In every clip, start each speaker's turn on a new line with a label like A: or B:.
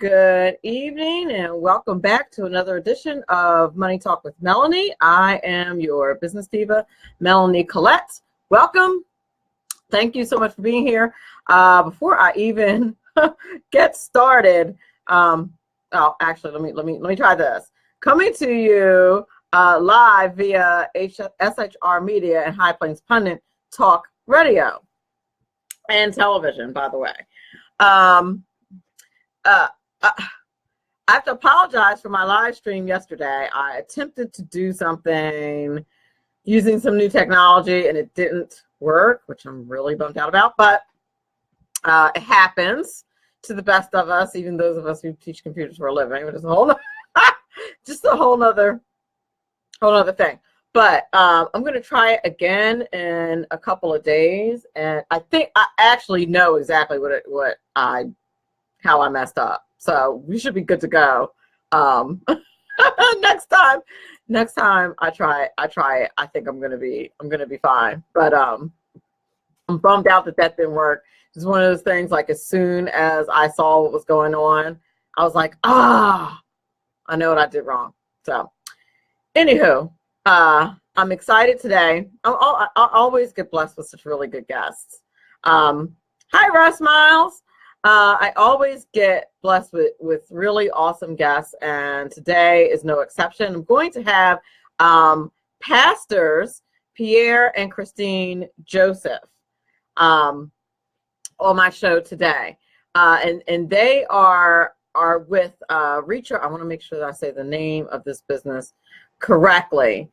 A: Good evening and welcome back to another edition of Money Talk with Melanie. I am your business diva, Melanie Collette. Welcome. Thank you so much for being here. Before I even get started, actually, let me try this. Coming to you live via SHR Media and High Plains Pundit Talk Radio and television, by the way. I have to apologize for my live stream yesterday. I attempted to do something using some new technology and it didn't work, which I'm really bummed out about, but it happens to the best of us, even those of us who teach computers for a living, which is a whole just a whole nother thing. But I'm going to try it again in a couple of days, and I think I actually know exactly how I messed up. So we should be good to go. Next time I try it, I think I'm gonna be fine. But I'm bummed out that didn't work. It's one of those things, like as soon as I saw what was going on, I was like, I know what I did wrong. So anywho, I'm excited today. I always get blessed with such really good guests. Hi, Russ Miles. I always get blessed with really awesome guests, and today is no exception. I'm going to have pastors Pierre and Christine Joseph on my show today, and they are with Recharge. I want to make sure that I say the name of this business correctly.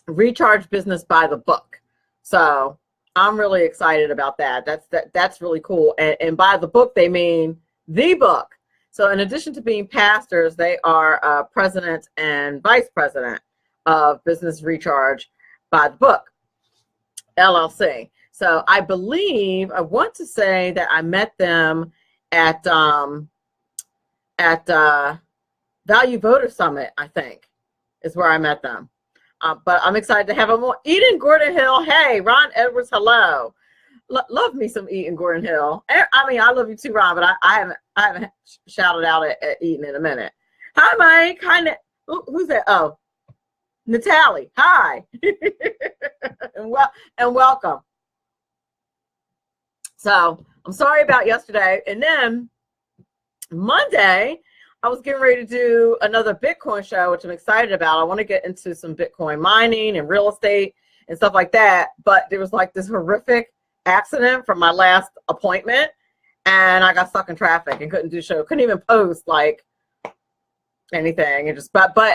A: Recharge Business by the Book. So I'm really excited about that. That's really cool. And by the book, they mean the book. So in addition to being pastors, they are president and vice president of Business Recharge by the Book, LLC. So I want to say that I met them at Value Voter Summit, I think, is where I met them. But I'm excited to have them on. Eden Gordon Hill. Hey, Ron Edwards. Hello. Love me some Eden Gordon Hill. I mean, I love you too, Ron, but I haven't shouted out at Eden in a minute. Hi, Mike. Hi, who's that? Oh, Natalie. Hi. and welcome. So I'm sorry about yesterday. And then Monday, I was getting ready to do another Bitcoin show, which I'm excited about. I want to get into some Bitcoin mining and real estate and stuff like that. But there was like this horrific accident from my last appointment, and I got stuck in traffic and couldn't do show. Couldn't even post like anything. And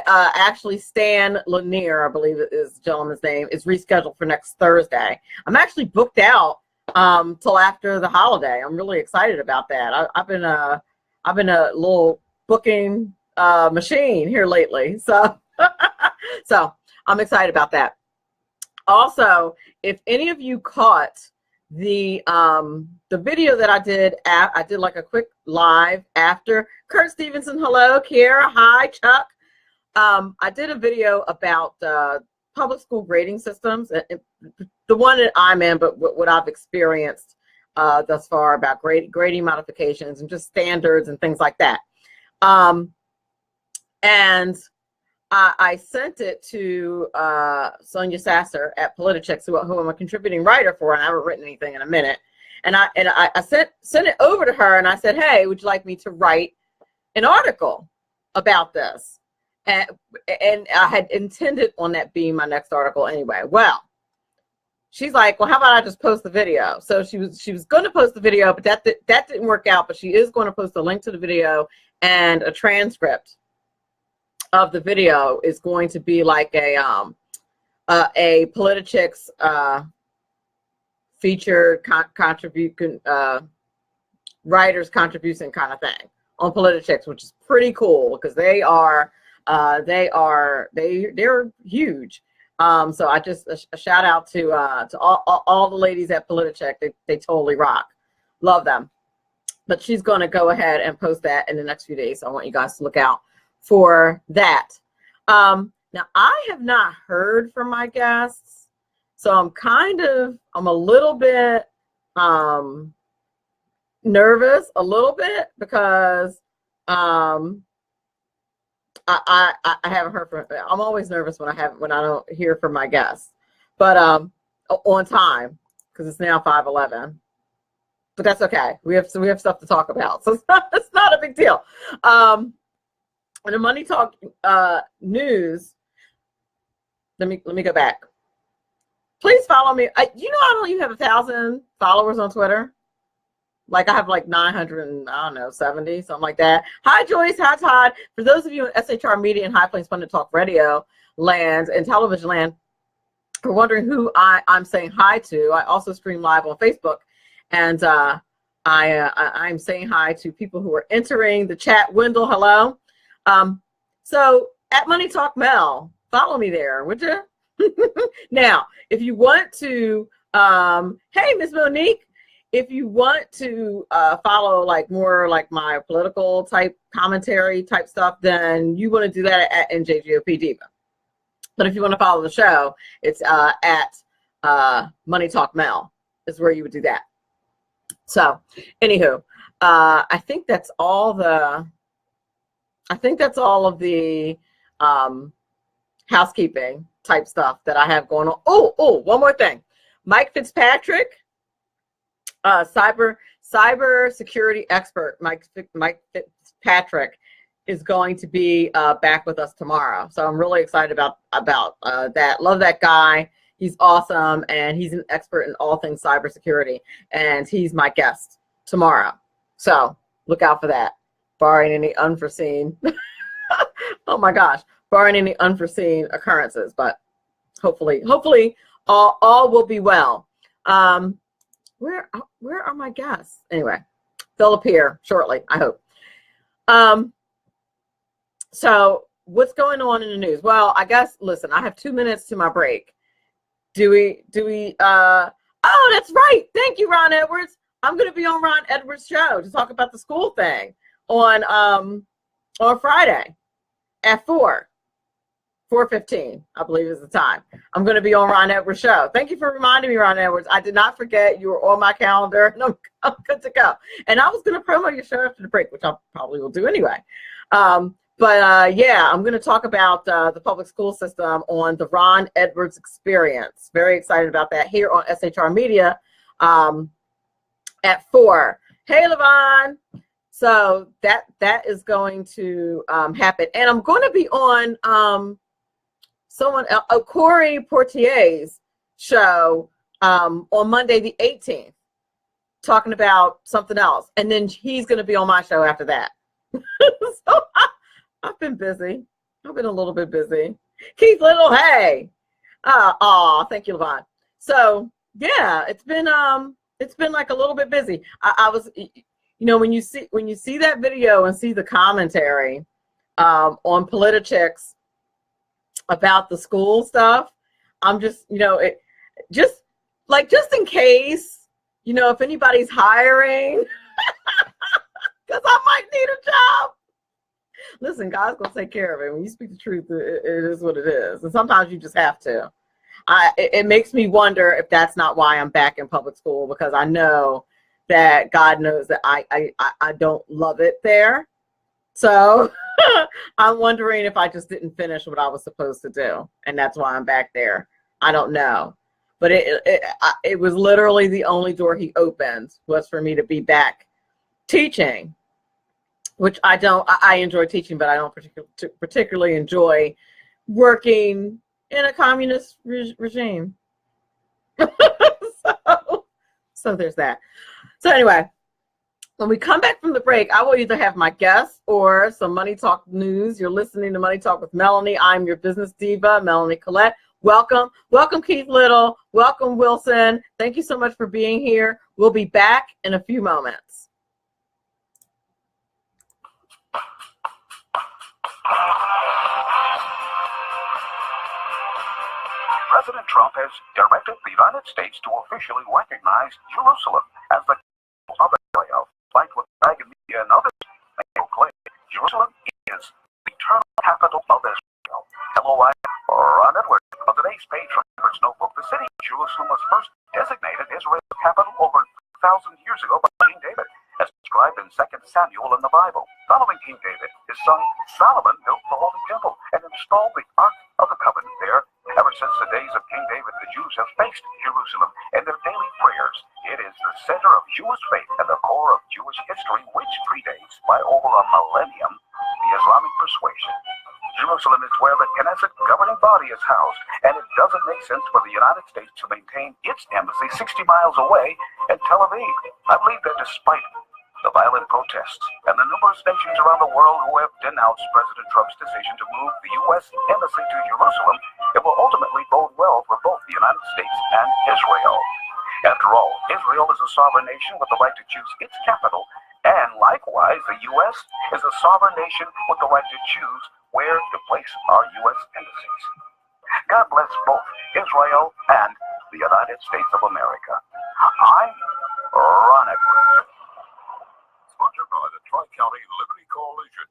A: actually Stan Lanier, I believe is the gentleman's name, is rescheduled for next Thursday. I'm actually booked out till after the holiday. I'm really excited about that. I've been a little booking machine here lately, so I'm excited about that. Also, if any of you caught the video that I did like a quick live after Kurt Stevenson. Hello, Kiera. Hi, Chuck. I did a video about public school grading systems, the one that I'm in, but what I've experienced thus far about grading modifications and just standards and things like that. And I sent it to Sonia Sasser at Politichicks, who I'm a contributing writer for, and I haven't written anything in a minute. And I sent it over to her, and I said, hey, would you like me to write an article about this? And I had intended on that being my next article anyway. Well, she's like, well, how about I just post the video? So she was going to post the video, but that didn't work out. But she is going to post a link to the video, and a transcript of the video is going to be like a Politichicks featured writer's contribution kind of thing on Politichicks, which is pretty cool because they're huge. So I just a shout out to all the ladies at Politichicks. They totally rock. Love them. But she's going to go ahead and post that in the next few days. So I want you guys to look out for that. Now, I have not heard from my guests, so I'm a little bit nervous a little bit because I haven't heard from. I'm always nervous when I don't hear from my guests, but on time because it's now 5:11. But that's okay. We have stuff to talk about, so it's not a big deal. And the Money Talk news. Let me go back. Please follow me. I don't even have 1,000 followers on Twitter. Like I have like 970, something like that. Hi, Joyce. Hi, Todd. For those of you in SHR Media and High Plains Fun to Talk Radio land and television land, for wondering who I'm saying hi to, I also stream live on Facebook, and I'm saying hi to people who are entering the chat. Wendell, hello. So at Money Talk Mel, follow me there, would you? Now, if you want to, hey, Miss Monique, if you want to follow like more like my political type commentary type stuff, then you want to do that at NJGOP Diva. But if you want to follow the show, it's at Money Talk Mel is where you would do that. So, anywho, I think that's all of the housekeeping type stuff that I have going on. Oh, one more thing. Mike Fitzpatrick, cyber security expert, Mike Fitzpatrick is going to be back with us tomorrow. So I'm really excited about that. Love that guy. He's awesome, and he's an expert in all things cybersecurity, and he's my guest tomorrow. So look out for that, barring any unforeseen, oh my gosh, barring any unforeseen occurrences, but hopefully all will be well. Where are my guests? Anyway, they'll appear shortly, I hope. So what's going on in the news? Well, I guess, listen, I have 2 minutes to my break. Do we, oh, that's right. Thank you, Ron Edwards. I'm going to be on Ron Edwards' show to talk about the school thing on Friday at 4:15, I believe is the time. I'm going to be on Ron Edwards' show. Thank you for reminding me, Ron Edwards. I did not forget. You were on my calendar, and I'm good to go. And I was going to promo your show after the break, which I probably will do anyway. Yeah, I'm going to talk about the public school system on the Ron Edwards experience. Very excited about that here on SHR Media at 4. Hey, Levon. So that is going to happen. And I'm going to be on Corey Portier's show on Monday the 18th, talking about something else. And then he's going to be on my show after that. So I've been busy. I've been a little bit busy. Keith Little, hey. Thank you, Levon. So yeah, it's been like a little bit busy. I was, when you see that video and see the commentary on Politichicks about the school stuff, I'm just, just in case, if anybody's hiring, because I might need a job. Listen, God's going to take care of it. When you speak the truth, it is what it is. And sometimes you just have to. It makes me wonder if that's not why I'm back in public school, because I know that God knows that I don't love it there. So I'm wondering if I just didn't finish what I was supposed to do. And that's why I'm back there. I don't know. But it was literally the only door he opened was for me to be back teaching, which I enjoy teaching, but I don't particularly enjoy working in a communist regime. So there's that. So anyway, when we come back from the break, I will either have my guests or some Money Talk news. You're listening to Money Talk with Melanie. I'm your business diva, Melanie Collette. Welcome. Welcome, Keith Little. Welcome, Wilson. Thank you so much for being here. We'll be back in a few moments.
B: President Trump has directed the United States to officially recognize Jerusalem as the capital of Israel. Like what Dragon Media and others may proclaim, Jerusalem is the eternal capital of Israel. LOI Ron Edwards. On today's page from Edwards' notebook, the city of Jerusalem was first designated Israel's capital over 1,000 years ago by King David. in 2 Samuel in the Bible. Following King David, his son Solomon built the Holy Temple and installed the Ark of the Covenant there. Ever since the days of King David, the Jews have faced Jerusalem in their daily prayers. It is the center of Jewish faith and the core of Jewish history, which predates by over a millennium the Islamic persuasion. Jerusalem is where the Knesset governing body is housed, and it doesn't make sense for the United States to maintain its embassy 60 miles away in Tel Aviv. I believe that despite the violent protests and the numerous nations around the world who have denounced President Trump's decision to move the U.S. embassy to Jerusalem, it will ultimately bode well for both the United States and Israel. After all, Israel is a sovereign nation with the right to choose its capital, and likewise, the U.S. is a sovereign nation with the right to choose where to place our U.S. embassies. God bless both Israel and the United States of America. I'm Ron Edwards. Sponsored by the Tri-County Liberty Coalition.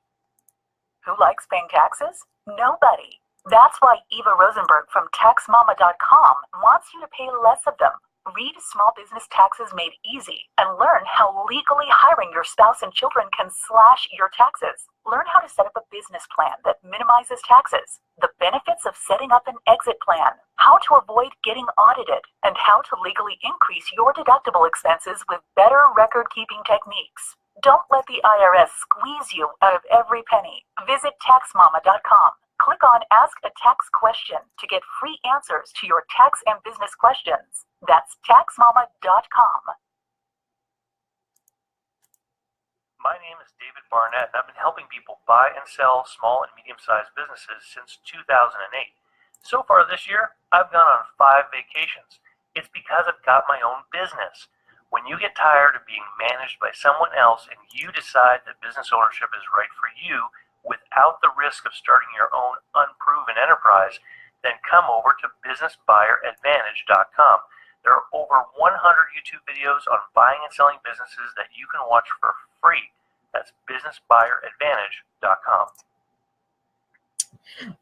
C: Who likes paying taxes? Nobody. That's why Eva Rosenberg from TaxMama.com wants you to pay less of them. Read Small Business Taxes Made Easy and learn how legally hiring your spouse and children can slash your taxes. Learn how to set up a business plan that minimizes taxes, the benefits of setting up an exit plan, how to avoid getting audited, and how to legally increase your deductible expenses with better record-keeping techniques. Don't let the IRS squeeze you out of every penny. Visit TaxMama.com. Click on Ask a Tax Question to get free answers to your tax and business questions. That's TaxMama.com.
D: My name is David Barnett, and I've been helping people buy and sell small and medium-sized businesses since 2008. So far this year, I've gone on 5 vacations. It's because I've got my own business. When you get tired of being managed by someone else and you decide that business ownership is right for you without the risk of starting your own unproven enterprise, then come over to BusinessBuyerAdvantage.com. There are over 100 YouTube videos on buying and selling businesses that you can watch for free. That's BusinessBuyerAdvantage.com.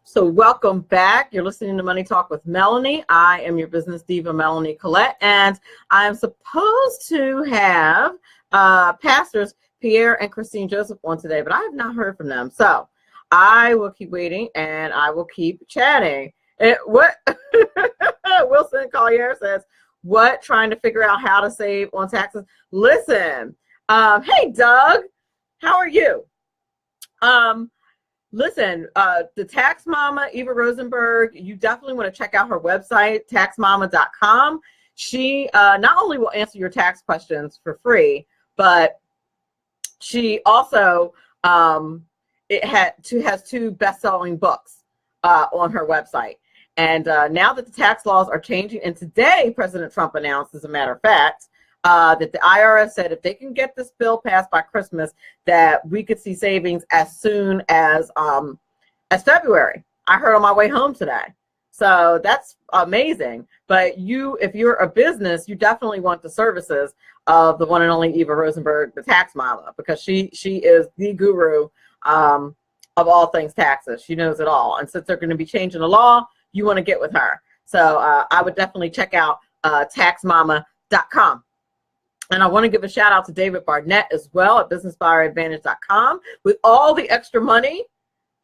A: So welcome back. You're listening to Money Talk with Melanie. I am your business diva, Melanie Collette, and I'm supposed to have pastors Pierre and Christine Joseph on today, but I have not heard from them. So I will keep waiting and I will keep chatting. And what Wilson Collier says, what, trying to figure out how to save on taxes? Listen, hey, Doug, how are you? Listen, the Tax Mama, Eva Rosenberg, you definitely want to check out her website, taxmama.com. She not only will answer your tax questions for free, but she also has 2 best-selling books on her website. And now that the tax laws are changing, and today President Trump announced, as a matter of fact, that the IRS said if they can get this bill passed by Christmas, that we could see savings as soon as February. I heard on my way home today. So that's amazing. But if you're a business, you definitely want the services of the one and only Eva Rosenberg, the Tax Mama, because she is the guru of all things taxes. She knows it all. And since they're going to be changing the law, you want to get with her. So I would definitely check out taxmama.com. And I want to give a shout out to David Barnett as well at businessbuyeradvantage.com. With all the extra money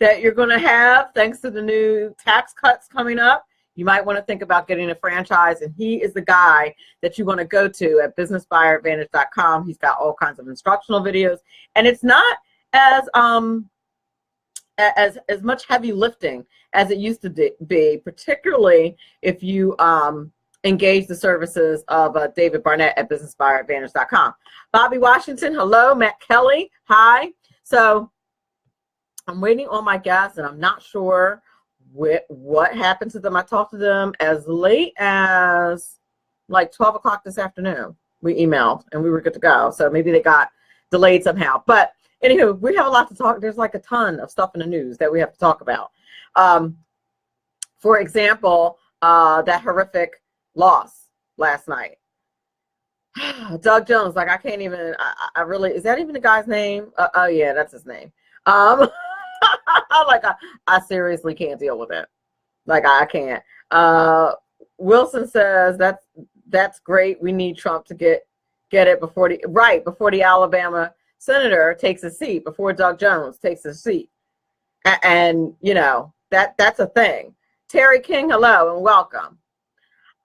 A: that you're going to have thanks to the new tax cuts coming up, you might want to think about getting a franchise. And he is the guy that you want to go to at businessbuyeradvantage.com. He's got all kinds of instructional videos. And it's not as much heavy lifting as it used to be, particularly if you engage the services of David Barnett at businessbuyeradvantage.com. Bobby Washington, hello. Matt Kelly, hi. So I'm waiting on my guests, and I'm not sure what happened to them. I talked to them as late as like 12 o'clock this afternoon. We emailed, and we were good to go. So maybe they got delayed somehow. But anywho, we have a lot to talk. There's like a ton of stuff in the news that we have to talk about. For example, that horrific loss last night. Doug Jones, like I can't even, I really, is that even the guy's name? Oh yeah, that's his name. Like I seriously can't deal with it. Like I can't. Wilson says that's great. We need Trump to get it before the Alabama senator takes a seat, before Doug Jones takes a seat. And you know, that's a thing. Terry King, hello and welcome.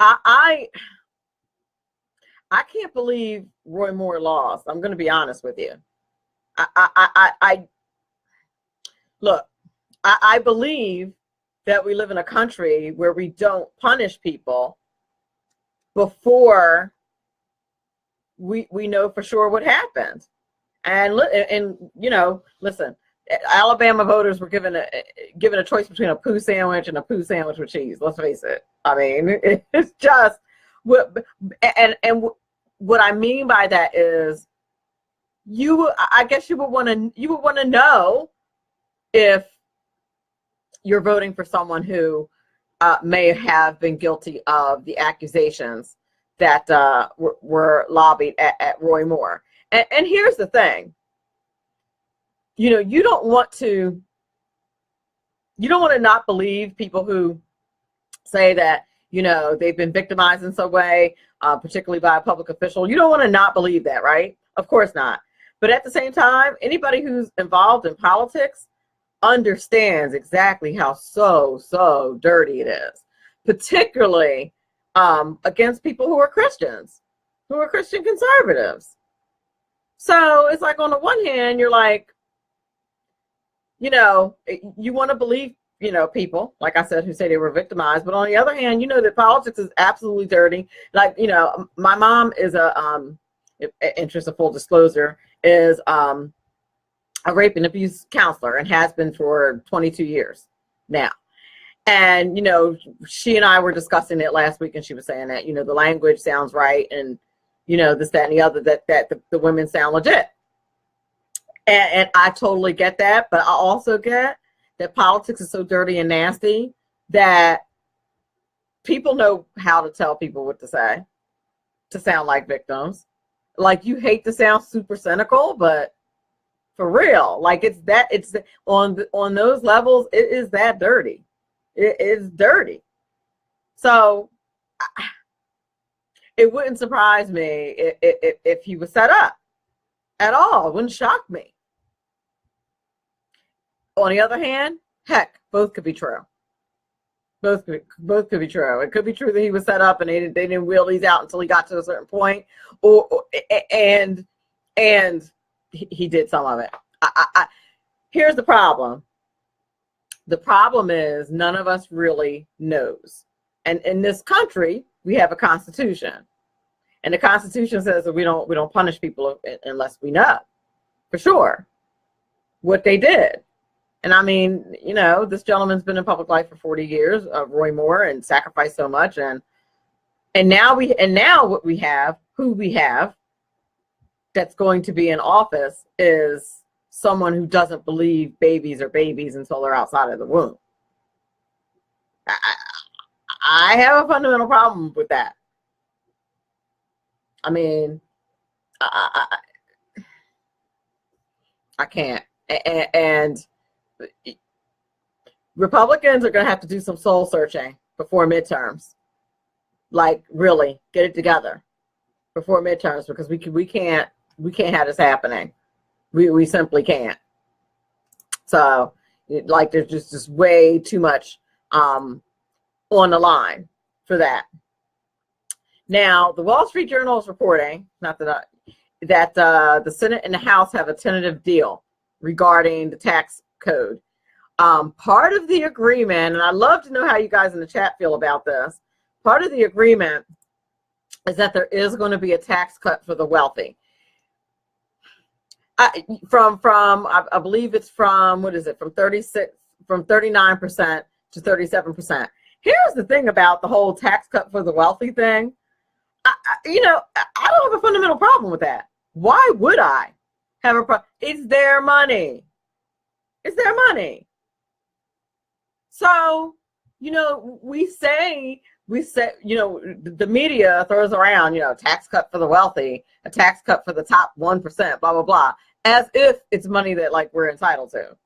A: I can't believe Roy Moore lost. I'm going to be honest with you. Look, I believe that we live in a country where we don't punish people before we know for sure what happened. And you know, listen, Alabama voters were given a choice between a poo sandwich and a poo sandwich with cheese. Let's face it. I mean, it's just what, and what I mean by that is, I guess you would want to know if you're voting for someone who may have been guilty of the accusations that were lobbied at Roy Moore. And here's the thing. You know, you don't want to not believe people who say that, you know, they've been victimized in some way, particularly by a public official. You don't want to not believe that, right? Of course not. But at the same time, anybody who's involved in politics understands exactly how so dirty it is, particularly against people who are Christians, who are Christian conservatives. So it's like, on the one hand, you're like, you know, you want to believe, you know, people, like I said, who say they were victimized. But on the other hand, you know that politics is absolutely dirty. Like, you know, my mom is interest of full disclosure, is a rape and abuse counselor and has been for 22 years now. And, you know, she and I were discussing it last week, and she was saying that, you know, the language sounds right, and, you know, this, that, and the other, that the women sound legit. And I totally get that, but I also get that politics is so dirty and nasty that people know how to tell people what to say to sound like victims. Like, you hate to sound super cynical, but for real, like, it's on those levels, it is that dirty. It is dirty. So it wouldn't surprise me if he was set up at all. It wouldn't shock me. On the other hand, heck, both could be true. Both could be true. It could be true that he was set up and they didn't wheel these out until he got to a certain point, and he did some of it. Here's the problem. The problem is none of us really knows. And in this country, we have a constitution, and the Constitution says that we don't punish people unless we know for sure what they did. And I mean, you know, this gentleman's been in public life for 40 years, Roy Moore, and sacrificed so much. And now what we have, who we have that's going to be in office, is someone who doesn't believe babies are babies until they're outside of the womb. I have a fundamental problem with that. I mean, I can't. And Republicans are going to have to do some soul searching before midterms. Like, really get it together before midterms, because we can't have this happening. We simply can't. So, like, there's just way too much on the line for that. Now, the Wall Street Journal is reporting that the Senate and the House have a tentative deal regarding the tax code. Part of the agreement, and I'd love to know how you guys in the chat feel about this, part of the agreement is that there is going to be a tax cut for the wealthy. I believe it's from, what is it, from 39% to 37%. Here's the thing about the whole tax cut for the wealthy thing. I don't have a fundamental problem with that. Why would I have a problem? It's their money. It's their money. So, you know, we say, you know, the media throws around, you know, tax cut for the wealthy, a tax cut for the top 1%, blah, blah, blah, as if it's money that, like, we're entitled to.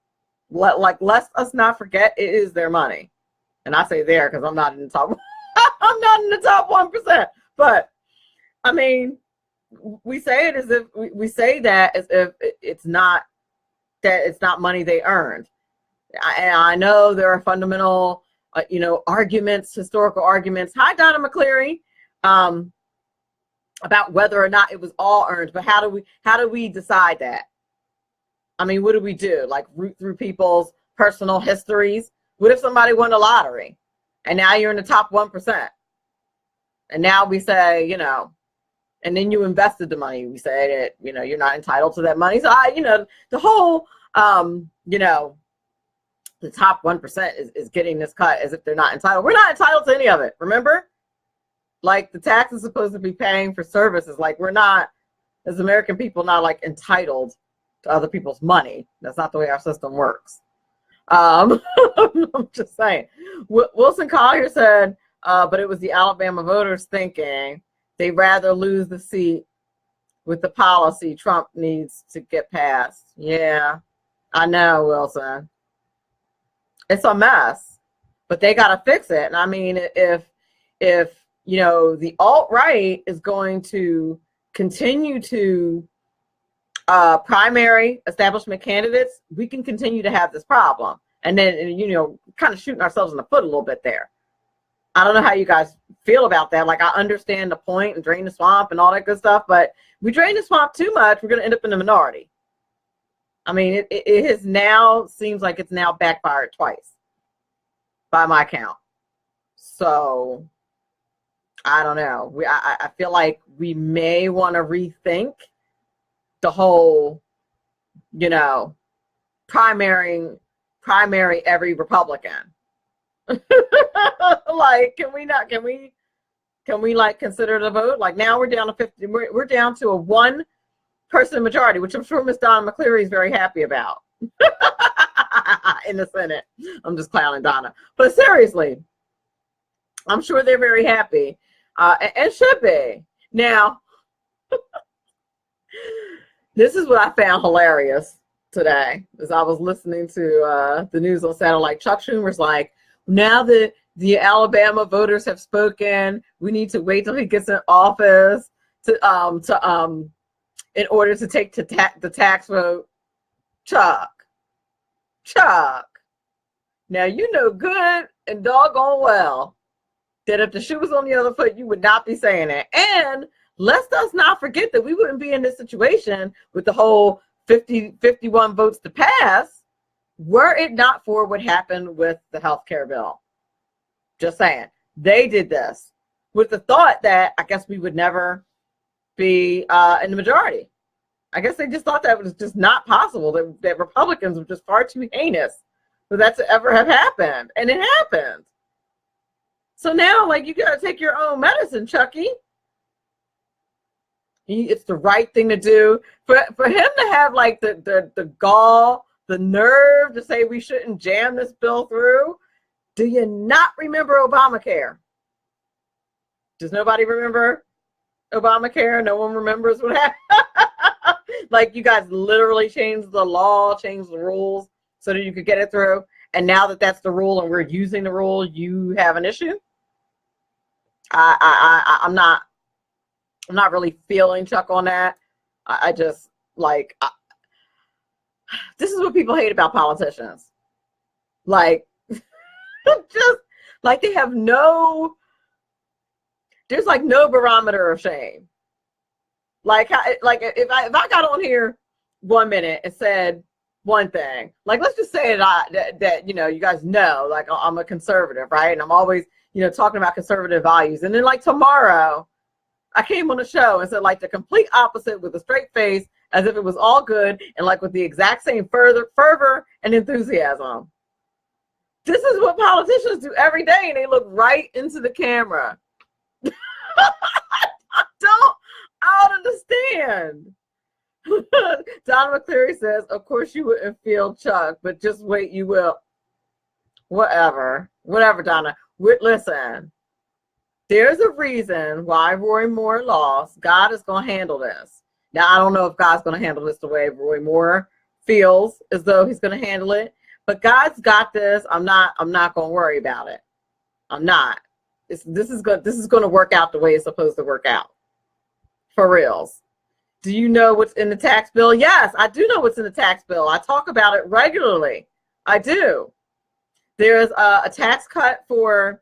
A: Like, let us not forget, it is their money. And I say there because I'm not in the top, I'm not in the top 1%. But, I mean, we say it as if we say that as if it's not money they earned. And I know there are fundamental, arguments, historical arguments. Hi, Donna McCleary, about whether or not it was all earned. But how do we decide that? I mean, what do we do? Like root through people's personal histories? What if somebody won the lottery and now you're in the top 1%? And now we say, and then you invested the money. We say that, you're not entitled to that money. So the whole, the top 1% is getting this cut as if they're not entitled. We're not entitled to any of it. Remember? Like the tax is supposed to be paying for services. Like we're not, as American people, not like entitled to other people's money. That's not the way our system works. I'm just saying. Wilson Collier said, but it was the Alabama voters thinking they'd rather lose the seat with the policy Trump needs to get passed. Yeah, I know, Wilson. It's a mess, but they got to fix it. And I mean, if the alt-right is going to continue to primary establishment candidates, we can continue to have this problem. And then, kind of shooting ourselves in the foot a little bit there. I don't know how you guys feel about that. Like, I understand the point and drain the swamp and all that good stuff, but we drain the swamp too much, we're going to end up in the minority. I mean, it has now, seems like it's now backfired twice by my count. So, I don't know. I feel like we may want to rethink the whole, primary every Republican. Like, can we like consider the vote? Like now we're down to 50. We're down to a 1-person majority, which I'm sure Miss Donna McCleary is very happy about in the Senate. I'm just clowning Donna, but seriously, I'm sure they're very happy and should be. Now, this is what I found hilarious today as I was listening to the news on satellite. Chuck Schumer's like, now that the Alabama voters have spoken, we need to wait till he gets in office to in order to take the tax vote. Chuck, now you know good and doggone well that if the shoe was on the other foot, you would not be saying it. And let's not forget that we wouldn't be in this situation with the whole 51 votes to pass were it not for what happened with the health care bill. Just saying. They did this with the thought that I guess we would never be in the majority. I guess they just thought that was just not possible, that Republicans were just far too heinous for that to ever have happened. And it happened. So now, like, you got to take your own medicine, Chucky. It's the right thing to do. For him to have, like, the gall, the nerve to say we shouldn't jam this bill through. Do you not remember Obamacare? Does nobody remember Obamacare? No one remembers what happened? Like, you guys literally changed the law, changed the rules so that you could get it through. And now that that's the rule and we're using the rule, you have an issue? I'm not really feeling Chuck on that. I just, like, this is what people hate about politicians. Like, just, like, they have there's, like, no barometer of shame. Like if I got on here 1 minute and said one thing, like, let's just say that you guys know, like, I'm a conservative, right? And I'm always, talking about conservative values. And then, like, tomorrow, I came on the show and said, like, the complete opposite with a straight face, as if it was all good, and, like, with the exact same fervor and enthusiasm. This is what politicians do every day, and they look right into the camera. I don't understand. Donna McCleary says, of course you wouldn't feel Chuck, but just wait, you will. Whatever, Donna. Listen, there's a reason why Roy Moore lost. God is going to handle this. Now, I don't know if God's going to handle this the way Roy Moore feels as though he's going to handle it, but God's got this. I'm not going to worry about it. I'm not. This is going to work out the way it's supposed to work out. For reals. Do you know what's in the tax bill? Yes, I do know what's in the tax bill. I talk about it regularly. I do. There's a tax cut for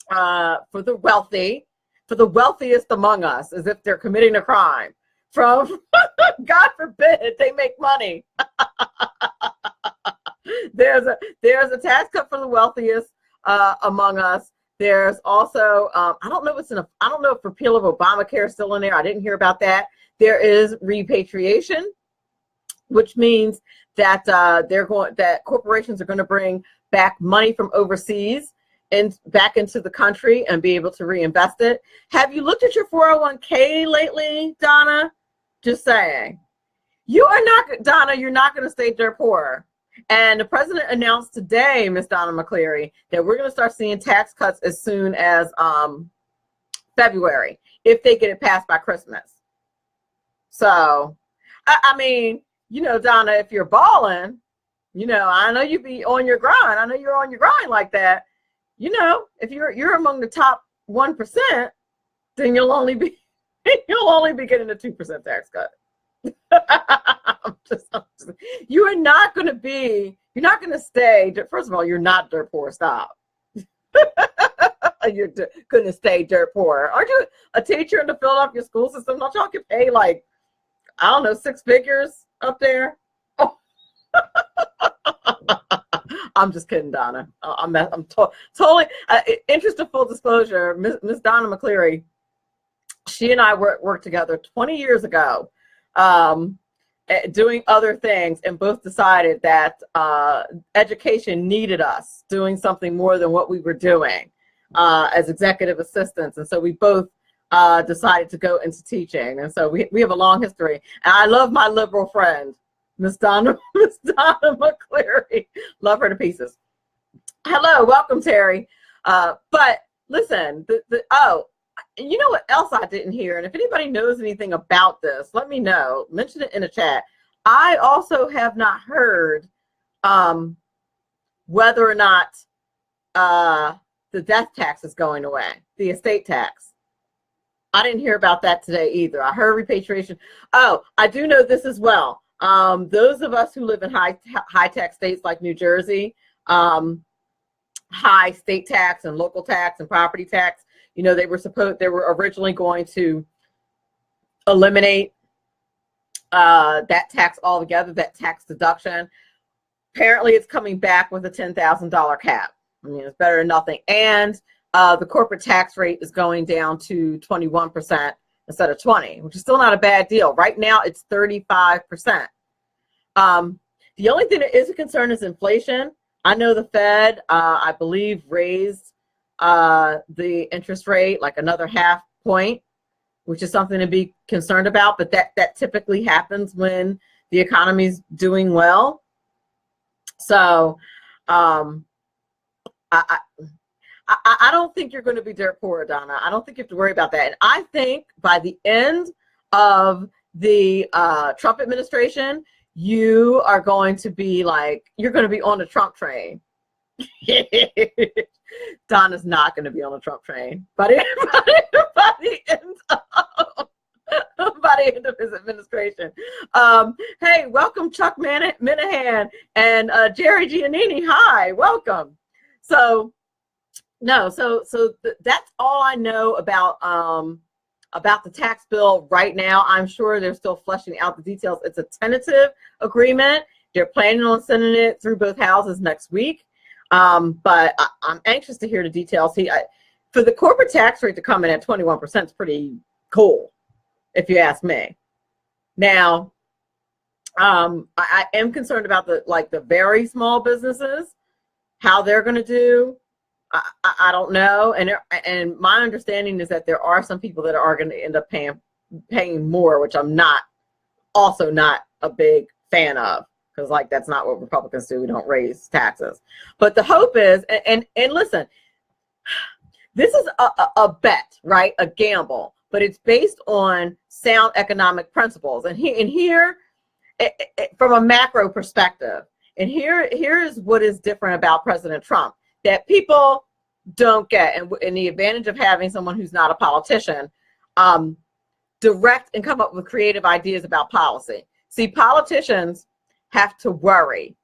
A: the wealthy, for the wealthiest among us, as if they're committing a crime. From, God forbid, they make money. There's a tax cut for the wealthiest among us. There's also I don't know if repeal of Obamacare is still in there. I didn't hear about that. There is repatriation, which means that that corporations are going to bring back money from overseas and back into the country and be able to reinvest it. Have you looked at your 401k lately, Donna? Just saying. You are not, Donna, you're not going to stay dirt poor. And the president announced today, Ms. Donna McCleary, that we're going to start seeing tax cuts as soon as February, if they get it passed by Christmas. So, I mean, you know, Donna, if you're balling, you know, I know you be on your grind. I know you're on your grind like that. You know, if you're among the top 1%, then you'll only be getting a 2% tax cut. You're not going to stay. First of all, you're not dirt poor. Stop. You're going to stay dirt poor. Aren't you a teacher in the Philadelphia school system? Don't y'all get paid like, I don't know, 6 figures up there? Oh. I'm just kidding, Donna. I'm totally. Interest of full disclosure, Miss Donna McCleary, she and I worked together 20 years ago, doing other things, and both decided that education needed us doing something more than what we were doing as executive assistants. And so we both decided to go into teaching. And so we have a long history. And I love my liberal friend, Miss Donna McCleary. Love her to pieces. Hello, welcome, Terry. But listen, you know what else I didn't hear? And if anybody knows anything about this, let me know. Mention it in the chat. I also have not heard whether or not the death tax is going away, the estate tax. I didn't hear about that today either. I heard repatriation. Oh, I do know this as well. Those of us who live in high tax states like New Jersey, high state tax and local tax and property tax, you know, they were originally going to eliminate that tax altogether, that tax deduction. Apparently it's coming back with a $10,000 cap. I mean, it's better than nothing. And the corporate tax rate is going down to 21% instead of 20%, which is still not a bad deal. Right now it's 35%. The only thing that is a concern is inflation. I know the Fed, I believe, raised the interest rate like another 0.5 point, which is something to be concerned about. But that typically happens when the economy's doing well. So I don't think you're going to be dirt poor, Donna. I don't think you have to worry about that. And I think by the end of the Trump administration, you are going to be you're going to be on the Trump train. Donna's not going to be on the Trump train by the end of his administration. Hey, welcome Chuck Minahan and Jerry Giannini. Hi, welcome. So that's all I know about the tax bill right now. I'm sure they're still fleshing out the details. It's a tentative agreement. They're planning on sending it through both houses next week. But I'm anxious to hear the details. For the corporate tax rate to come in at 21% is pretty cool, if you ask me. Now, I am concerned about the very small businesses, how they're going to do. I don't know, and my understanding is that there are some people that are going to end up paying more, which I'm also not a big fan of, because that's not what Republicans do. We don't raise taxes. But the hope is, and listen, this is a bet, right? A gamble, but it's based on sound economic principles. And here, from a macro perspective, and here is what is different about President Trump that people don't get, and the advantage of having someone who's not a politician. direct and come up with creative ideas about policy. See, politicians have to worry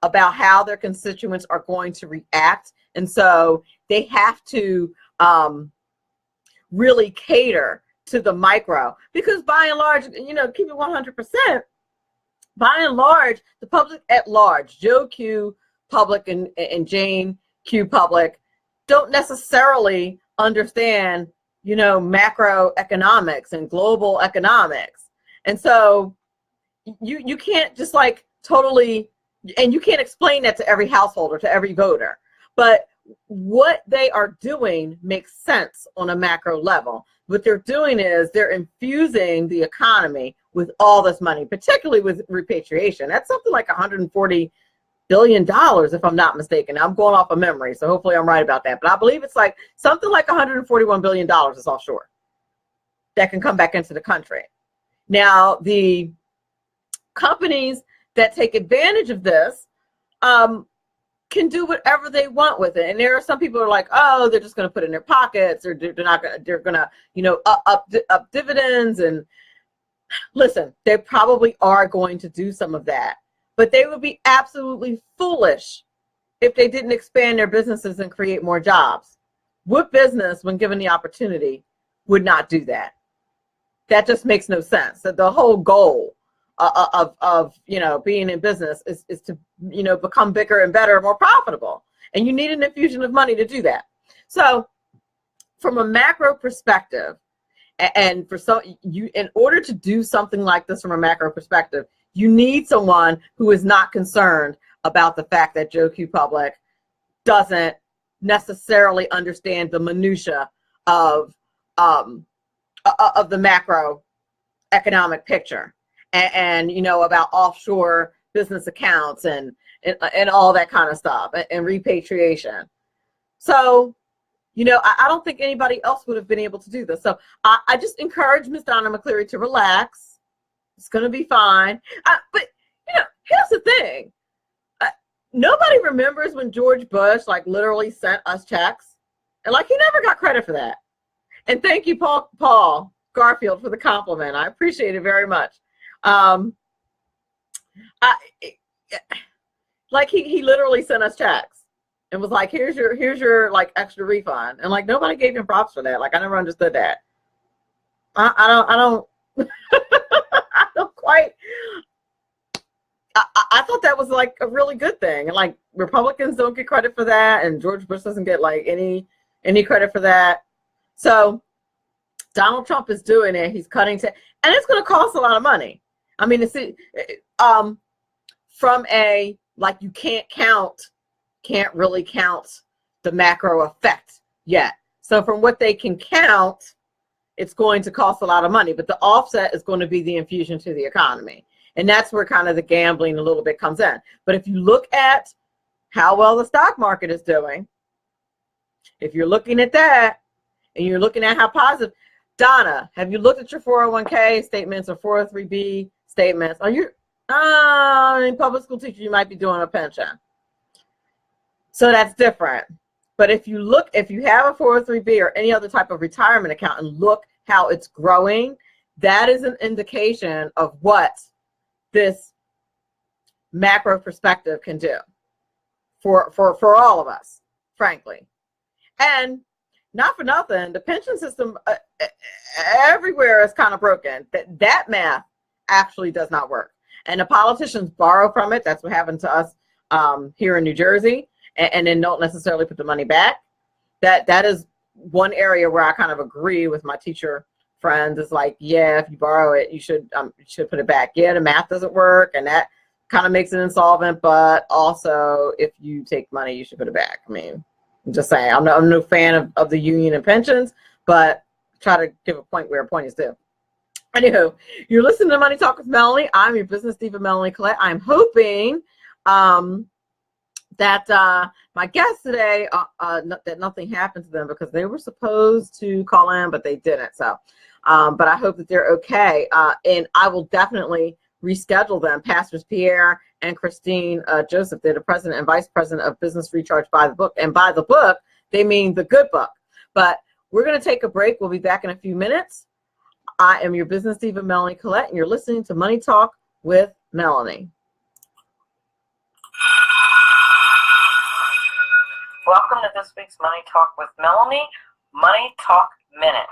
A: about how their constituents are going to react. And so they have to really cater to the micro, because by and large, you know, keep it 100%, by and large, the public at large, Joe Q. Public and Jane Q. Public, don't necessarily understand, you know, macroeconomics and global economics. And so you can't just like totally, and you can't explain that to every household or to every voter, but what they are doing makes sense on a macro level. What they're doing is they're infusing the economy with all this money, particularly with repatriation. That's something like $140 billion, if I'm not mistaken. I'm going off of memory, so hopefully I'm right about that. But I believe it's like something like $141 billion is offshore that can come back into the country. Now, the companies that take advantage of this can do whatever they want with it. And there are some people who are like, oh, they're just going to put it in their pockets, or they're going to, you know, up dividends. And listen, they probably are going to do some of that, but they would be absolutely foolish if they didn't expand their businesses and create more jobs. What business, when given the opportunity, would not do that? That just makes no sense. That the whole goal of you know, being in business is to, you know, become bigger and better, more profitable, and you need an infusion of money to do that. So from a macro perspective, and for some, you, in order to do something like this from a macro perspective, you need someone who is not concerned about the fact that Joe Q. Public doesn't necessarily understand the minutia of the macro economic picture. And you know, about offshore business accounts and all that kind of stuff, and repatriation. So, you know, I don't think anybody else would have been able to do this. So I just encourage Ms. Donna McCleary to relax. It's going to be fine. But, you know, here's the thing. Nobody remembers when George Bush, like, literally sent us checks. And, like, he never got credit for that. And thank you, Paul Garfield, for the compliment. I appreciate it very much. Like he literally sent us checks and was like, here's your like extra refund, and like nobody gave him props for that. Like I never understood that. I don't I don't quite. I thought that was like a really good thing, and like Republicans don't get credit for that, and George Bush doesn't get like any credit for that. So Donald Trump is doing it. He's cutting and it's going to cost a lot of money. I mean, it's from a, like, you can't really count the macro effect yet. So from what they can count, it's going to cost a lot of money, but the offset is going to be the infusion to the economy. And that's where kind of the gambling a little bit comes in. But if you look at how well the stock market is doing, if you're looking at that and you're looking at how positive, Donna, have you looked at your 401k statements or 403b statements? Are you in public school teacher, you might be doing a pension. So that's different. But if you have a 403b or any other type of retirement account and look how it's growing, that is an indication of what this macro perspective can do for all of us, frankly. And not for nothing, the pension system everywhere is kind of broken. That math actually does not work. And the politicians borrow from it. That's what happened to us here in New Jersey, and then don't necessarily put the money back. That is one area where I kind of agree with my teacher friends. It's like, yeah, if you borrow it, you should put it back. Yeah, the math doesn't work, and that kind of makes it insolvent. But also, if you take money, you should put it back. I mean, I'm just saying, I'm no fan of the union and pensions, but try to give a point where a point is due. Anywho, you're listening to Money Talk with Melanie. I'm your business diva, Melanie Collette. I'm hoping that my guests today, that nothing happened to them, because they were supposed to call in, but they didn't. So, but I hope that they're okay. And I will definitely reschedule them. Pastors Pierre and Christine Joseph, they're the president and vice president of Business Recharge by the Book. And by the book, they mean the good book. But we're going to take a break. We'll be back in a few minutes. I am your business diva, Melanie Collette, and you're listening to Money Talk with Melanie.
E: Welcome to this week's Money Talk with Melanie, Money Talk Minute.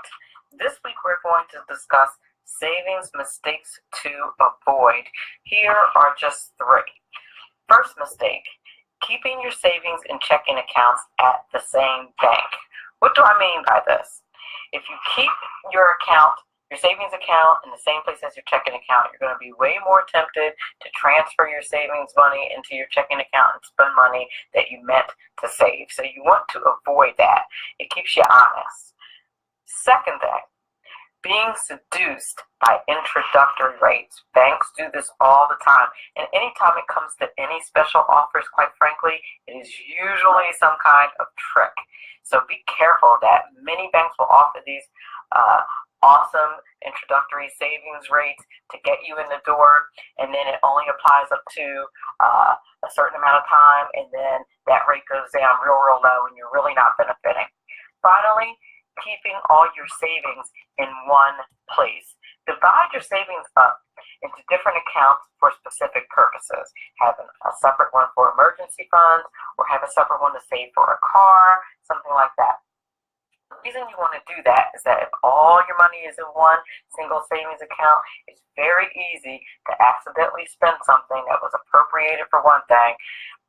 E: This week we're going to discuss savings mistakes to avoid. Here are just 3. First mistake, keeping your savings and checking accounts at the same bank. What do I mean by this? If you keep your savings account in the same place as your checking account, you're going to be way more tempted to transfer your savings money into your checking account and spend money that you meant to save. So you want to avoid that. It keeps you honest. Second thing, being seduced by introductory rates. Banks do this all the time. And anytime it comes to any special offers, quite frankly, it is usually some kind of trick. So be careful that many banks will offer these awesome introductory savings rates to get you in the door, and then it only applies up to a certain amount of time, and then that rate goes down real low, and you're really not benefiting. Finally, keeping all your savings in one place. Divide your savings up into different accounts for specific purposes. Have a separate one for emergency funds, or have a separate one to save for a car, something like that. The reason you want to do that is that if all your money is in one single savings account, it's very easy to accidentally spend something that was appropriated for one thing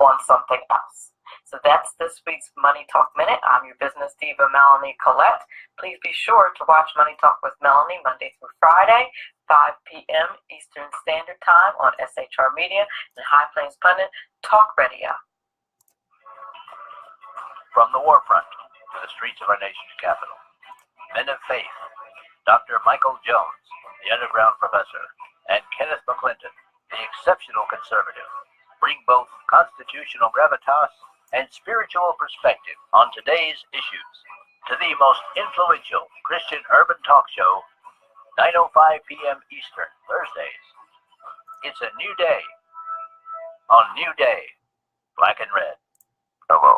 E: on something else. So that's this week's Money Talk Minute. I'm your business diva, Melanie Collette. Please be sure to watch Money Talk with Melanie Monday through Friday, 5 p.m. Eastern Standard Time on SHR Media and High Plains Pundit Talk Radio.
F: From the war front to the streets of our nation's capital, men of faith, Dr. Michael Jones, the underground professor, and Kenneth McClinton, the exceptional conservative, bring both constitutional gravitas and spiritual perspective on today's issues to the most influential Christian urban talk show, 9:05 p.m. Eastern, Thursdays. It's a new day on New Day, Black and Red.
B: Hello,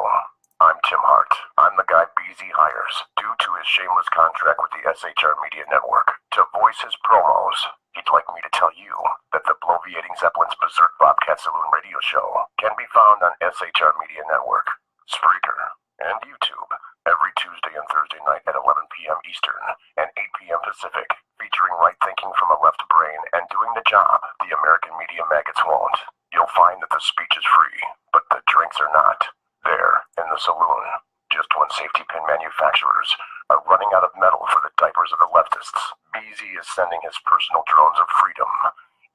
B: I'm Tim Hart. I'm the guy BZ hires due to his shameless contract with the SHR Media Network to voice his promos. He'd like me to tell you that the bloviating Zeppelin's Berserk Bobcat Saloon radio show can be found on SHR Media Network, Spreaker, and YouTube every Tuesday and Thursday night at 11 p.m. Eastern and 8 p.m. Pacific, featuring right thinking from a left brain and doing the job the American media maggots won't. You'll find that the speech is free, but the drinks are not. There, in the saloon, just when safety pin manufacturers are running out of metal for the diapers of the leftists, BZ is sending his personal drones of freedom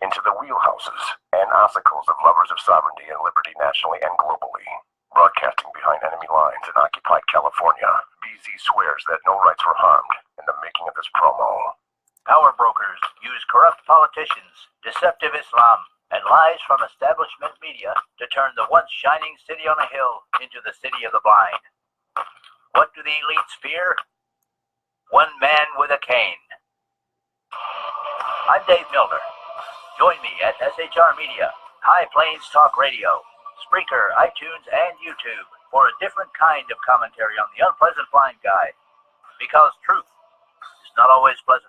B: into the wheelhouses and ossicles of lovers of sovereignty and liberty nationally and globally. Broadcasting behind enemy lines in occupied California, BZ swears that no rights were harmed in the making of this promo.
F: Power brokers use corrupt politicians, deceptive Islam, and lies from establishment media to turn the once shining city on a hill into the city of the blind. What do the elites fear? One man with a cane. I'm Dave Milner. Join me at SHR Media, High Plains Talk Radio, Spreaker, iTunes, and YouTube for a different kind of commentary on the unpleasant blind guy. Because truth is not always pleasant.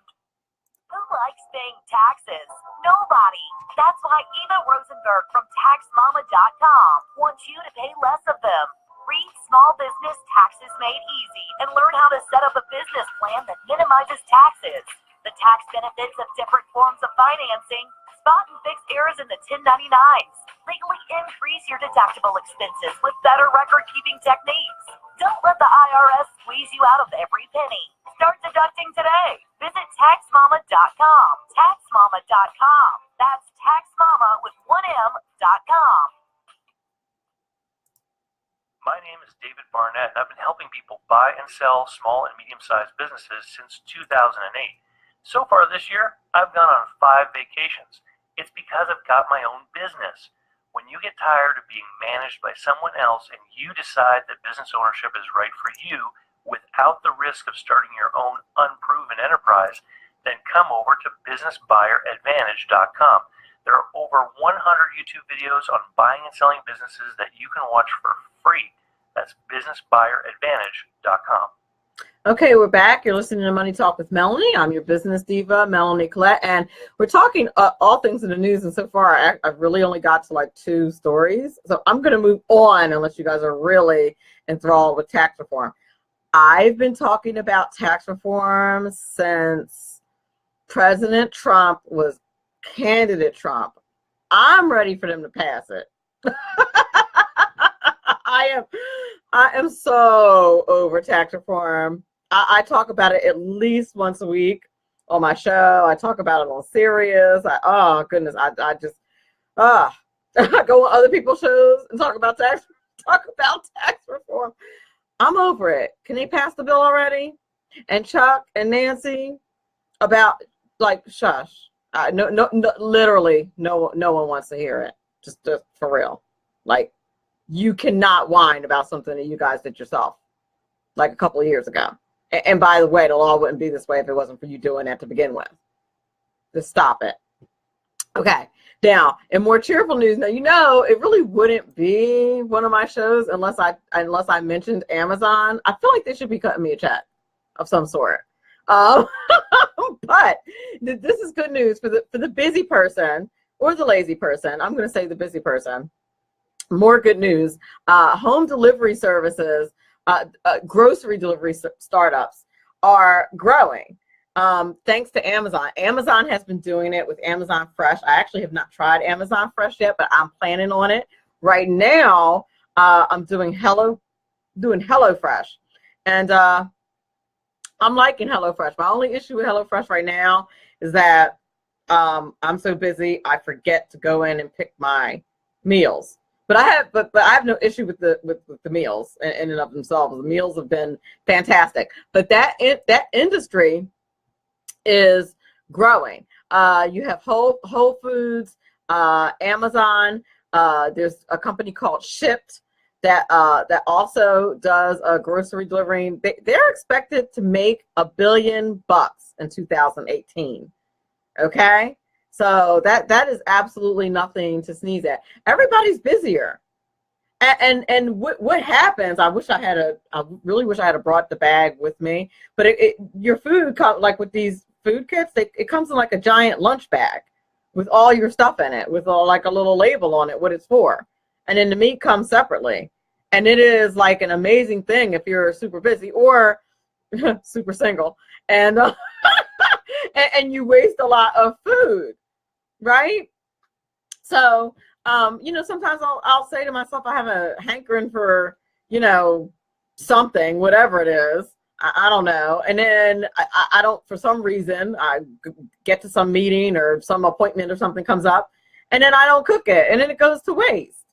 C: Who likes paying taxes? Nobody. That's why Eva Rosenberg from TaxMama.com wants you to pay less of them. Read Small Business Taxes Made Easy and learn how to set up a business plan that minimizes taxes, the tax benefits of different forms of financing, spot and fix errors in the 1099s, legally increase your deductible expenses with better record-keeping techniques. Don't let the IRS squeeze you out of every penny. Start deducting today. Visit TaxMama.com. TaxMama.com. That's TaxMama with 1M.com.
D: My name is David Barnett, and I've been helping people buy and sell small and medium-sized businesses since 2008. So far this year, I've gone on 5 vacations. It's because I've got my own business. When you get tired of being managed by someone else and you decide that business ownership is right for you without the risk of starting your own unproven enterprise, then come over to businessbuyeradvantage.com. There are over 100 YouTube videos on buying and selling businesses that you can watch for free. That's businessbuyeradvantage.com.
A: Okay, we're back. You're listening to Money Talk with Melanie. I'm your business diva, Melanie Collette, and we're talking all things in the news. And so far, I've really only got to like 2 stories. So I'm going to move on unless you guys are really enthralled with tax reform. I've been talking about tax reform since President Trump was candidate Trump. I'm ready for them to pass it. I am so over tax reform. I talk about it at least once a week on my show. I talk about it on Sirius. Oh goodness, I just I go on other people's shows and talk about tax reform. I'm over it. Can they pass the bill already? And Chuck and Nancy, about like shush. No, literally, no one wants to hear it. Just for real. Like, you cannot whine about something that you guys did yourself, like a couple of years ago. And by the way, the law wouldn't be this way if it wasn't for you doing that to begin with. Just stop it. Okay. Now, in more cheerful news, now you know it really wouldn't be one of my shows unless I mentioned Amazon. I feel like they should be cutting me a check of some sort. But this is good news for the busy person or the lazy person. I'm going to say the busy person. More good news. Home delivery services, grocery delivery startups are growing thanks to Amazon. Amazon has been doing it with Amazon Fresh. I actually have not tried Amazon Fresh yet, but I'm planning on it. Right now, I'm doing HelloFresh. And I'm liking HelloFresh. My only issue with HelloFresh right now is that I'm so busy, I forget to go in and pick my meals. But I have no issue with the meals in and of themselves. The meals have been fantastic. But that industry is growing. You have Whole Foods, Amazon. There's a company called Shipt that also does grocery delivering. They're expected to make $1 billion in 2018. Okay. So that is absolutely nothing to sneeze at. Everybody's busier. And what happens, I really wish I had brought the bag with me, but your food comes, like with these food kits, it comes in like a giant lunch bag with all your stuff in it, with like a little label on it, what it's for. And then the meat comes separately. And it is like an amazing thing if you're super busy or super single and and you waste a lot of food. Right? So, sometimes I'll say to myself, I have a hankering for, something, whatever it is. I don't know. And then I don't, for some reason, I get to some meeting or some appointment or something comes up, and then I don't cook it. And then it goes to waste,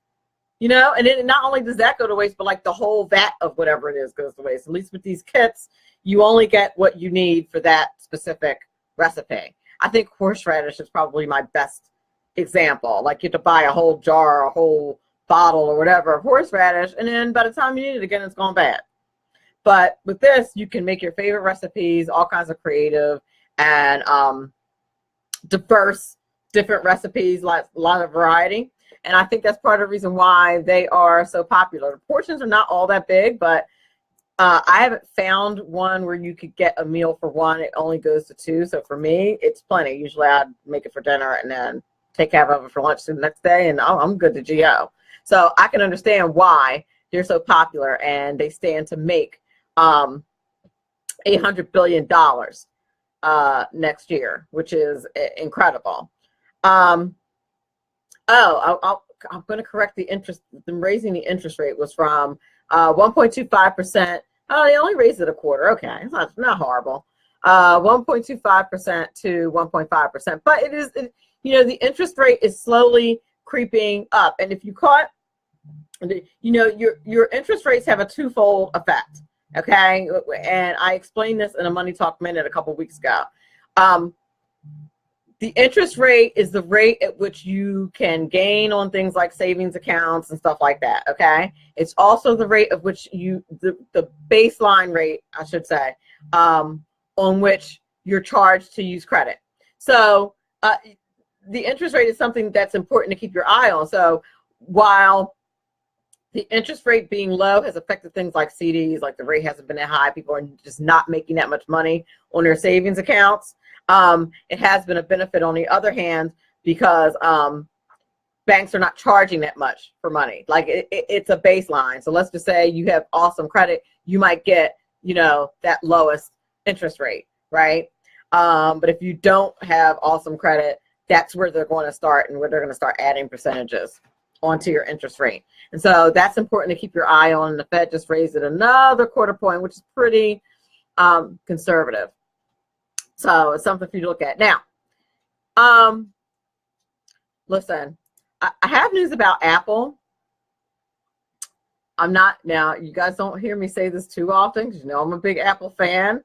A: and then not only does that go to waste, but like the whole vat of whatever it is goes to waste. At least with these kits, you only get what you need for that specific recipe. I think horseradish is probably my best example. Like you have to buy a whole jar, a whole bottle or whatever of horseradish, and then by the time you need it again, it's gone bad. But with this, you can make your favorite recipes, all kinds of creative and diverse, different recipes, like a lot of variety. And I think that's part of the reason why they are so popular. The portions are not all that big, but I haven't found one where you could get a meal for one. It only goes to 2. So for me, it's plenty. Usually I'd make it for dinner and then take half of it for lunch the next day, and I'm good to go. So I can understand why they're so popular, and they stand to make $800 billion next year, which is incredible. I'm going to correct the interest. Them raising the interest rate was from 1.25%. Oh, they only raised it a quarter. Okay, it's not horrible. 1.25% to 1.5%. But it is, the interest rate is slowly creeping up. And if you caught, your interest rates have a twofold effect. Okay, and I explained this in a Money Talk Minute a couple of weeks ago. The interest rate is the rate at which you can gain on things like savings accounts and stuff like that, okay? It's also the rate of which the baseline rate, I should say, on which you're charged to use credit. So the interest rate is something that's important to keep your eye on. So while the interest rate being low has affected things like CDs, like the rate hasn't been that high. People are just not making that much money on their savings accounts. It has been a benefit on the other hand because banks are not charging that much for money. Like it's a baseline. So let's just say you have awesome credit, you might get, you know, that lowest interest rate, right? But if you don't have awesome credit, that's where they're going to start and where they're going to start adding percentages onto your interest rate. And so that's important to keep your eye on. And the Fed just raised it another quarter point, which is pretty conservative. So it's something for you to look at. Now, listen, I have news about Apple. Now, you guys don't hear me say this too often because you know I'm a big Apple fan.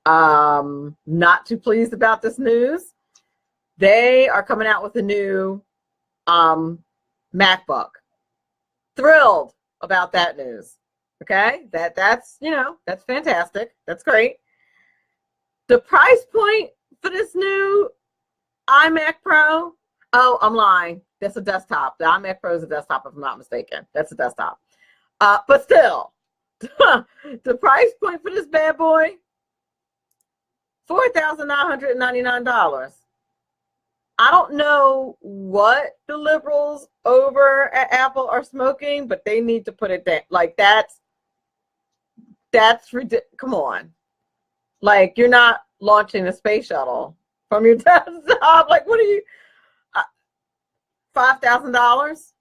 A: Not too pleased about this news. They are coming out with a new MacBook. Thrilled about that news. Okay, that's you know, that's fantastic. That's great. The price point for this new iMac Pro, oh, I'm lying. That's a desktop. The iMac Pro is a desktop, if I'm not mistaken. That's a desktop. But still, the price point for this bad boy, $4,999. I don't know what the liberals over at Apple are smoking, but they need to put it down. Like that's ridiculous. Come on. Like you're not launching a space shuttle from your desktop. Like what are you, $5,000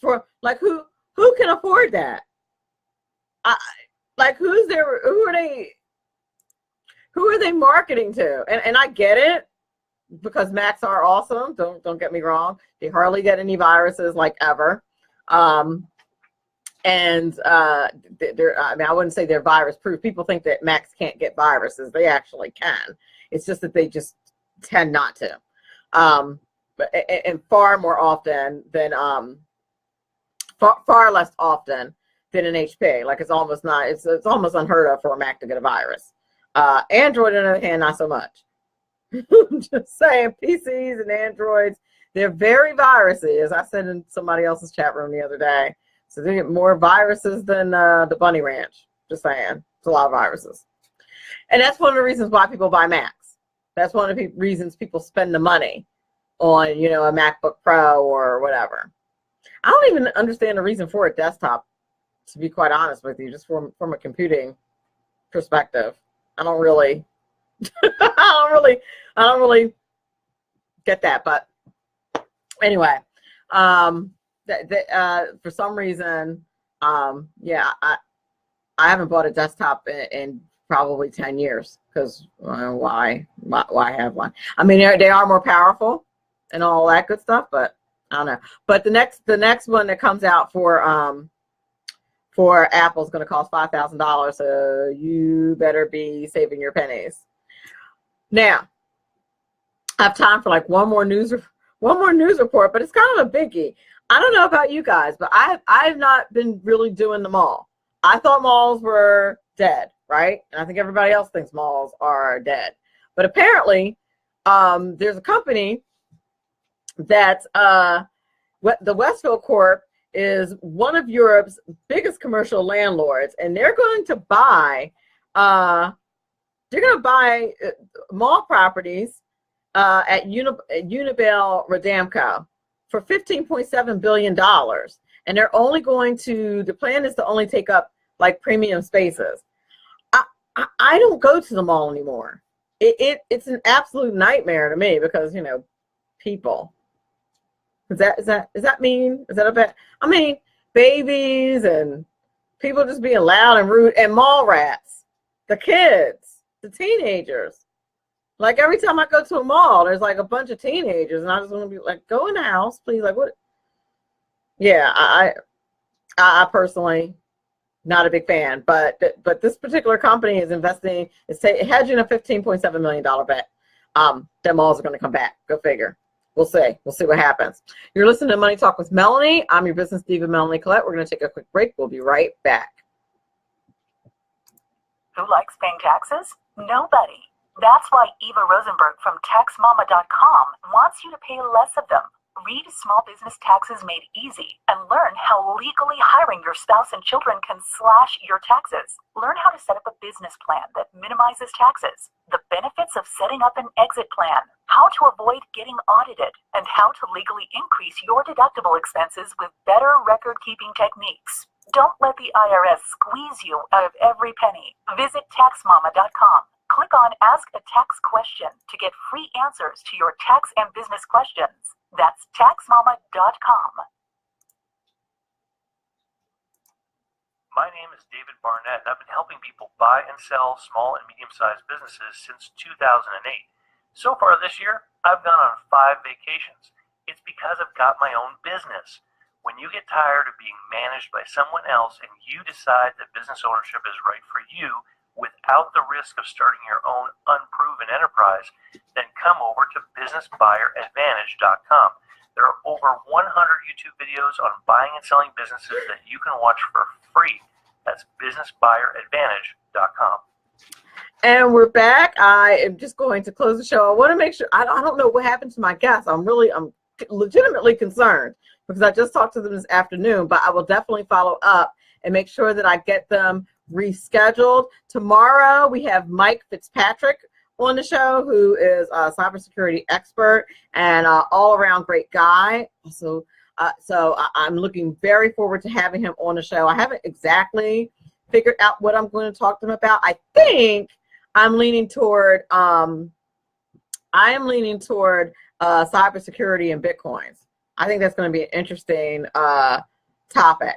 A: for, like who can afford that? Like who are they marketing to? And I get it because Macs are awesome. Don't get me wrong. They hardly get any viruses like ever. They're, I mean, I wouldn't say they're virus proof. People think that Macs can't get viruses. They actually can. It's just that they just tend not to. And far more often than far less often than an HP. Like it's almost unheard of for a Mac to get a virus. Android, on the other hand, not so much. Just saying, PCs and Androids, they're very virusy, as I said in somebody else's chat room the other day. So they get more viruses than the Bunny Ranch. Just saying, it's a lot of viruses. And that's one of the reasons why people buy Macs. That's one of the reasons people spend the money on, you know, a MacBook Pro or whatever. I don't even understand the reason for a desktop, to be quite honest with you, just from a computing perspective. I don't really I don't really get that. But anyway, for some reason, yeah, I haven't bought a desktop in probably 10 years because why have one? I mean, they are more powerful and all that good stuff, but I don't know. But the next one that comes out for Apple is going to cost $5,000, so you better be saving your pennies. Now, I have time for like one more news report, but it's kind of a biggie. I don't know about you guys, but I've not been really doing the mall. I thought malls were dead, right? And I think everybody else thinks malls are dead. But apparently, there's a company that the Westfield Corp is one of Europe's biggest commercial landlords, and they're going to buy mall properties at Unibail Rodamco for $15.7 billion. And they're only the plan is to only take up like premium spaces. I don't go to the mall anymore. It's an absolute nightmare to me because, you know, people. Is that mean? Is that a bad? I mean, babies and people just being loud and rude, and mall rats, the kids, the teenagers. Like every time I go to a mall, there's like a bunch of teenagers, and I just want to be like, go in the house, please. Like what? Yeah, I personally not a big fan, but this particular company is hedging a $15.7 million bet. That malls are going to come back. Go figure. We'll see. We'll see what happens. You're listening to Money Talk with Melanie. I'm your business diva, Melanie Collette. We're going to take a quick break. We'll be right back.
C: Who likes paying taxes? Nobody. That's why Eva Rosenberg from TaxMama.com wants you to pay less of them. Read Small Business Taxes Made Easy and learn how legally hiring your spouse and children can slash your taxes. Learn how to set up a business plan that minimizes taxes, the benefits of setting up an exit plan, how to avoid getting audited, and how to legally increase your deductible expenses with better record-keeping techniques. Don't let the IRS squeeze you out of every penny. Visit taxmama.com. Click on Ask a Tax Question to get free answers to your tax and business questions. That's taxmama.com.
D: My name is David Barnett, and I've been helping people buy and sell small and medium-sized businesses since 2008. So far this year, I've gone on 5 vacations. It's because I've got my own business. When you get tired of being managed by someone else and you decide that business ownership is right for you without the risk of starting your own unproven enterprise, then come over to businessbuyeradvantage.com. There are over 100 YouTube videos on buying and selling businesses that you can watch for free. That's businessbuyeradvantage.com.
A: And we're back. I am just going to close the show. I want to make sure, I don't know what happened to my guests. I'm legitimately concerned because I just talked to them this afternoon, but I will definitely follow up and make sure that I get them rescheduled. Tomorrow we have Mike Fitzpatrick on the show, who is a cybersecurity expert and all-around great guy. So I'm looking very forward to having him on the show. I haven't exactly figured out what I'm going to talk to him about. I think I'm leaning toward cybersecurity and Bitcoins. I think that's going to be an interesting topic,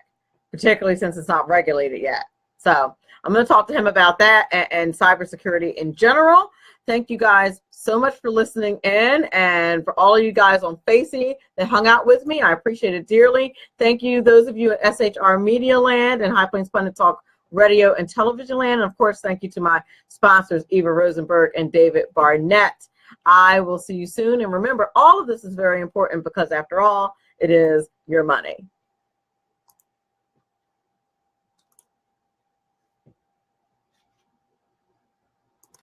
A: particularly since it's not regulated yet. So I'm going to talk to him about that and cybersecurity in general. Thank you guys so much for listening in, and for all of you guys on Facey that hung out with me. I appreciate it dearly. Thank you, those of you at SHR Media Land and High Plains Pundit Talk Radio and Television Land. And of course, thank you to my sponsors, Eva Rosenberg and David Barnett. I will see you soon. And remember, all of this is very important because after all, it is your money.